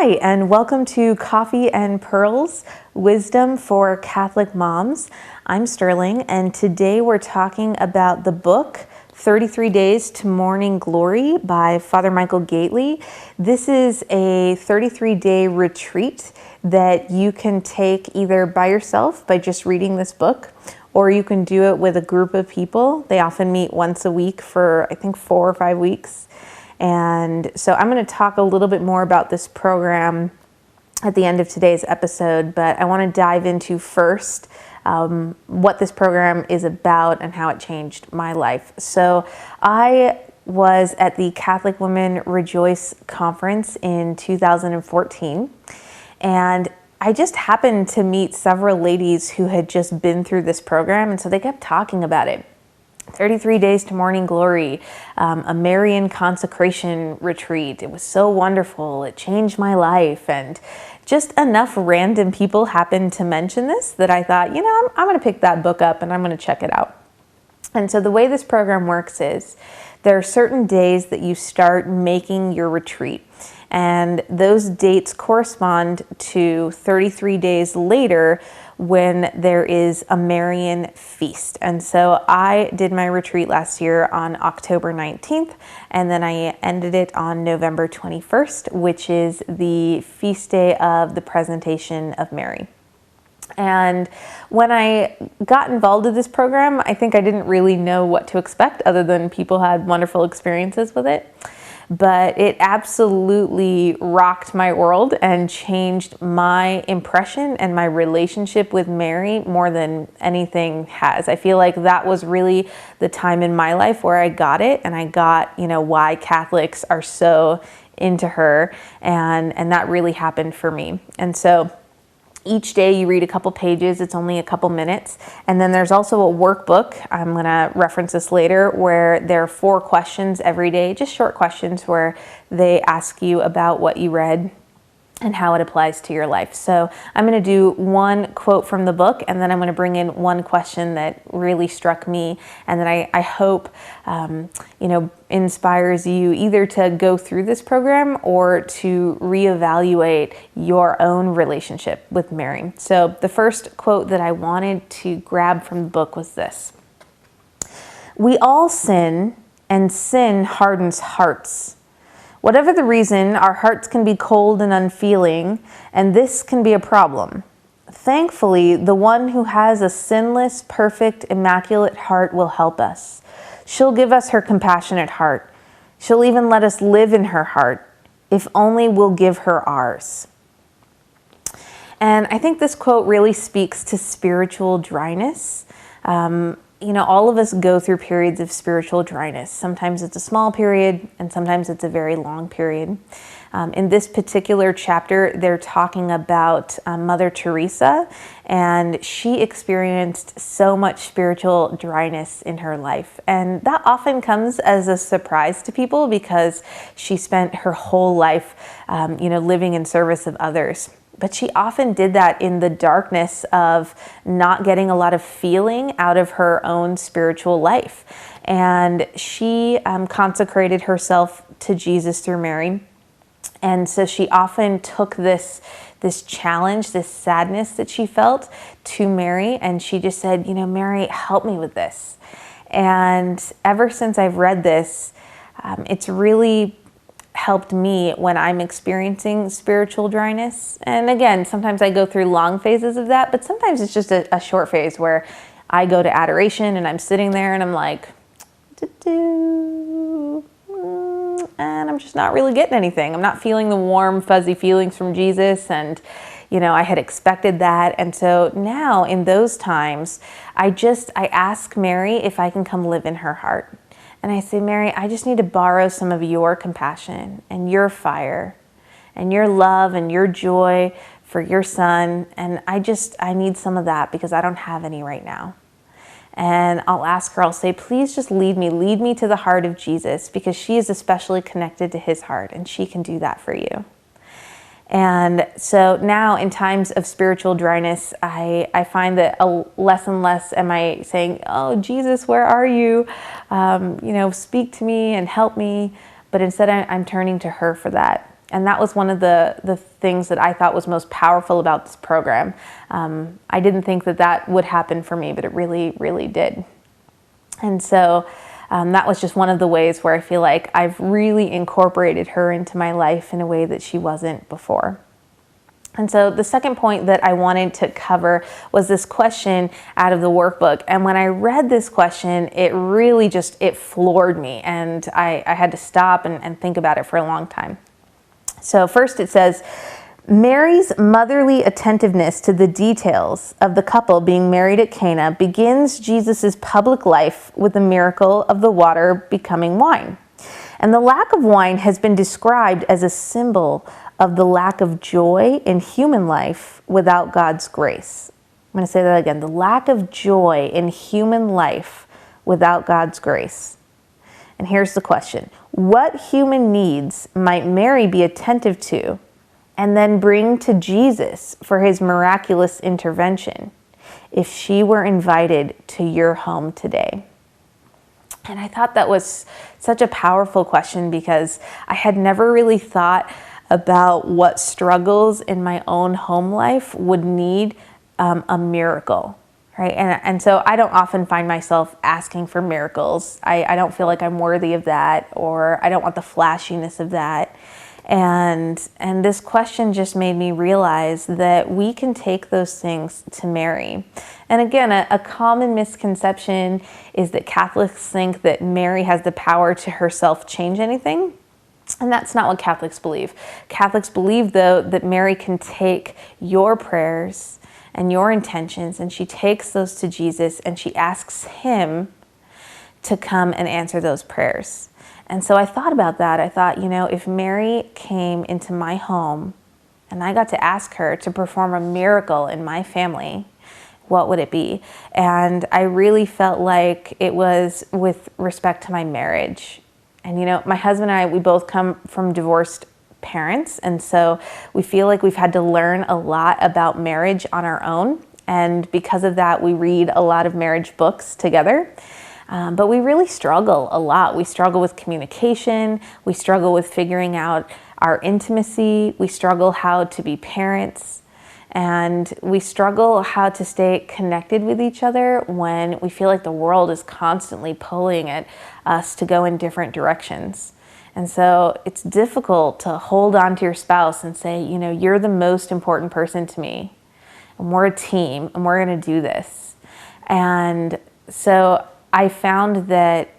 Hi, and welcome to Coffee and Pearls, Wisdom for Catholic Moms. I'm Sterling, and today we're talking about the book 33 Days to Morning Glory by Father Michael Gaitley. This is a 33-day retreat that you can take either by yourself by just reading this book, or you can do it with a group of people. They often meet once a week for, I think, 4 or 5 weeks. And so I'm going to talk a little bit more about this program at the end of today's episode, but I want to dive into first what this program is about and how it changed my life. So I was at the Catholic Women Rejoice conference in 2014, and I just happened to meet several ladies who had just been through this program, and so they kept talking about it. 33 Days to Morning Glory, a Marian consecration retreat. It was so wonderful. It changed my life. And just enough random people happened to mention this that I thought, I'm going to pick that book up and I'm going to check it out. And so the way this program works is there are certain days that you start making your retreat. And those dates correspond to 33 days later when there is a Marian feast. And so I did my retreat last year on October 19th, and then I ended it on November 21st, which is the feast day of the Presentation of Mary. And when I got involved in this program, I think I didn't really know what to expect other than people had wonderful experiences with it. But it absolutely rocked my world and changed my impression and my relationship with Mary more than anything has. I feel like that was really the time in my life where I got it, and I got, why Catholics are so into her, and that really happened for me. And so each day you read a couple pages, it's only a couple minutes. And then there's also a workbook, I'm gonna reference this later, where there are 4 questions every day, just short questions where they ask you about what you read and how it applies to your life. So I'm gonna do one quote from the book, and then I'm gonna bring in one question that really struck me, and that I hope inspires you either to go through this program or to reevaluate your own relationship with Mary. So the first quote that I wanted to grab from the book was this: "We all sin, and sin hardens hearts. Whatever the reason, our hearts can be cold and unfeeling, and this can be a problem. Thankfully, the one who has a sinless, perfect, immaculate heart will help us. She'll give us her compassionate heart. She'll even let us live in her heart, if only we'll give her ours." And I think this quote really speaks to spiritual dryness. All of us go through periods of spiritual dryness. Sometimes it's a small period, and sometimes it's a very long period. In this particular chapter, they're talking about Mother Teresa, and she experienced so much spiritual dryness in her life. And that often comes as a surprise to people because she spent her whole life, living in service of others. But she often did that in the darkness of not getting a lot of feeling out of her own spiritual life. And she consecrated herself to Jesus through Mary. And so she often took this challenge, this sadness that she felt to Mary, and she just said, Mary, help me with this. And ever since I've read this, it's really helped me when I'm experiencing spiritual dryness. And again, sometimes I go through long phases of that, but sometimes it's just a short phase where I go to adoration and I'm sitting there and I'm like, and I'm just not really getting anything. I'm not feeling the warm, fuzzy feelings from Jesus. And, I had expected that. And so now in those times, I ask Mary if I can come live in her heart. And I say, Mary, I just need to borrow some of your compassion and your fire and your love and your joy for your son. And I need some of that because I don't have any right now. And I'll ask her, I'll say, please just lead me to the heart of Jesus, because she is especially connected to his heart and she can do that for you. And so now in times of spiritual dryness, I find that less and less am I saying, oh, Jesus, where are you? Speak to me and help me. But instead I'm turning to her for that. And that was one of the things that I thought was most powerful about this program. I didn't think that would happen for me, but it really, really did. And so that was just one of the ways where I feel like I've really incorporated her into my life in a way that she wasn't before. And so the second point that I wanted to cover was this question out of the workbook. And when I read this question, it really it floored me. And I had to stop and think about it for a long time. So first it says, Mary's motherly attentiveness to the details of the couple being married at Cana begins Jesus' public life with the miracle of the water becoming wine. And the lack of wine has been described as a symbol of the lack of joy in human life without God's grace. I'm going to say that again. The lack of joy in human life without God's grace. And here's the question. What human needs might Mary be attentive to and then bring to Jesus for his miraculous intervention if she were invited to your home today? And I thought that was such a powerful question because I had never really thought about what struggles in my own home life would need a miracle, right? And so I don't often find myself asking for miracles. I don't feel like I'm worthy of that, or I don't want the flashiness of that. And this question just made me realize that we can take those things to Mary. And again, a common misconception is that Catholics think that Mary has the power to herself change anything. And that's not what Catholics believe. Catholics believe, though, that Mary can take your prayers and your intentions, and she takes those to Jesus, and she asks him to come and answer those prayers. And so I thought about that. I thought, if Mary came into my home and I got to ask her to perform a miracle in my family, what would it be? And I really felt like it was with respect to my marriage. And my husband and I, we both come from divorced parents. And so we feel like we've had to learn a lot about marriage on our own. And because of that, we read a lot of marriage books together. But we really struggle a lot. We struggle with communication. We struggle with figuring out our intimacy. We struggle how to be parents. And we struggle how to stay connected with each other when we feel like the world is constantly pulling at us to go in different directions. And so it's difficult to hold on to your spouse and say, you're the most important person to me. And we're a team, and we're going to do this. And so I found that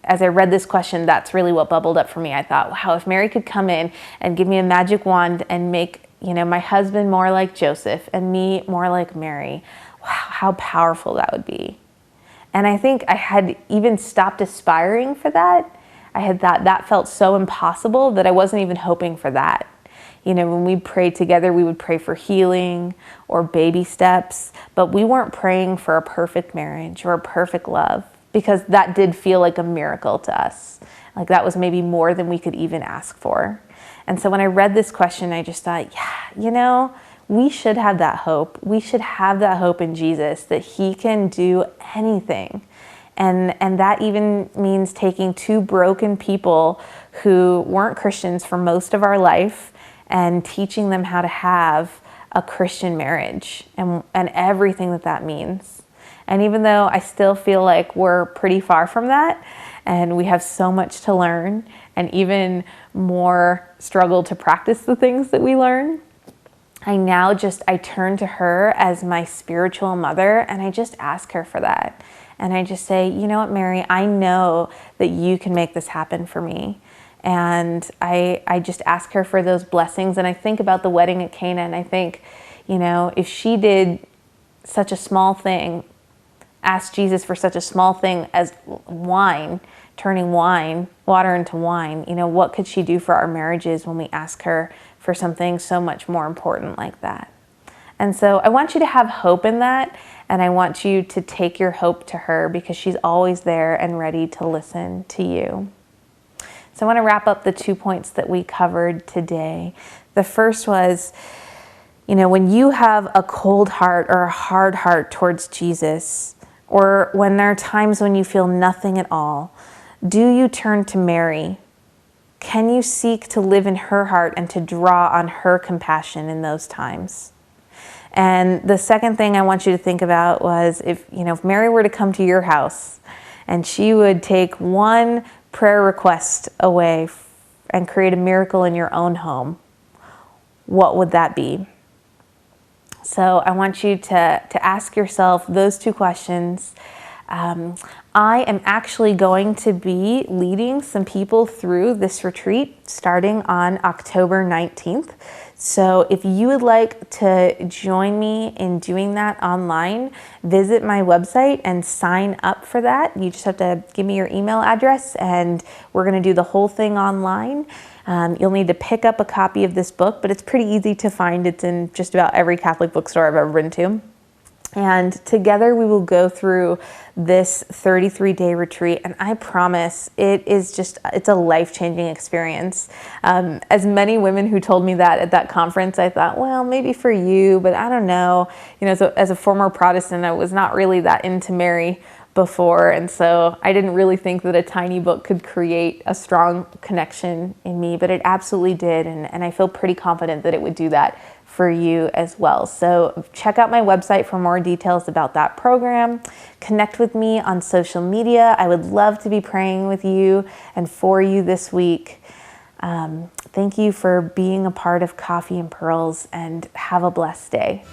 as I read this question, that's really what bubbled up for me. I thought, wow, if Mary could come in and give me a magic wand and make my husband more like Joseph and me more like Mary, wow, how powerful that would be. And I think I had even stopped aspiring for that. I had thought that felt so impossible that I wasn't even hoping for that. When we prayed together, we would pray for healing or baby steps, but we weren't praying for a perfect marriage or a perfect love, because that did feel like a miracle to us. Like that was maybe more than we could even ask for. And so when I read this question, I just thought, we should have that hope. We should have that hope in Jesus that he can do anything. And that even means taking two broken people who weren't Christians for most of our life and teaching them how to have a Christian marriage and everything that means. And even though I still feel like we're pretty far from that, and we have so much to learn, and even more struggle to practice the things that we learn, I turn to her as my spiritual mother, and I just ask her for that. And I just say, you know what, Mary, I know that you can make this happen for me. And I just ask her for those blessings. And I think about the wedding at Cana, and I think, if she did such a small thing, asked Jesus for such a small thing as wine, turning water into wine, what could she do for our marriages when we ask her for something so much more important like that? And so I want you to have hope in that, and I want you to take your hope to her, because she's always there and ready to listen to you. So I want to wrap up the 2 points that we covered today. The first was, when you have a cold heart or a hard heart towards Jesus, or when there are times when you feel nothing at all, do you turn to Mary Can you seek to live in her heart and to draw on her compassion in those times? And the second thing I want you to think about was if Mary were to come to your house and she would take one prayer request away and create a miracle in your own home, what would that be? So I want you to ask yourself those two questions. I am actually going to be leading some people through this retreat starting on October 19th. So if you would like to join me in doing that online, visit my website and sign up for that. You just have to give me your email address and we're going to do the whole thing online. You'll need to pick up a copy of this book, but it's pretty easy to find. It's in just about every Catholic bookstore I've ever been to. And together we will go through this 33-day retreat, and I promise it's a life-changing experience. As many women who told me that at that conference, I thought, well, maybe for you, but I don't know. As a former Protestant, I was not really that into Mary before, and so I didn't really think that a tiny book could create a strong connection in me, but it absolutely did, and I feel pretty confident that it would do that for you as well. So check out my website for more details about that program. Connect with me on social media. I would love to be praying with you and for you this week. Thank you for being a part of Coffee and Pearls, and have a blessed day.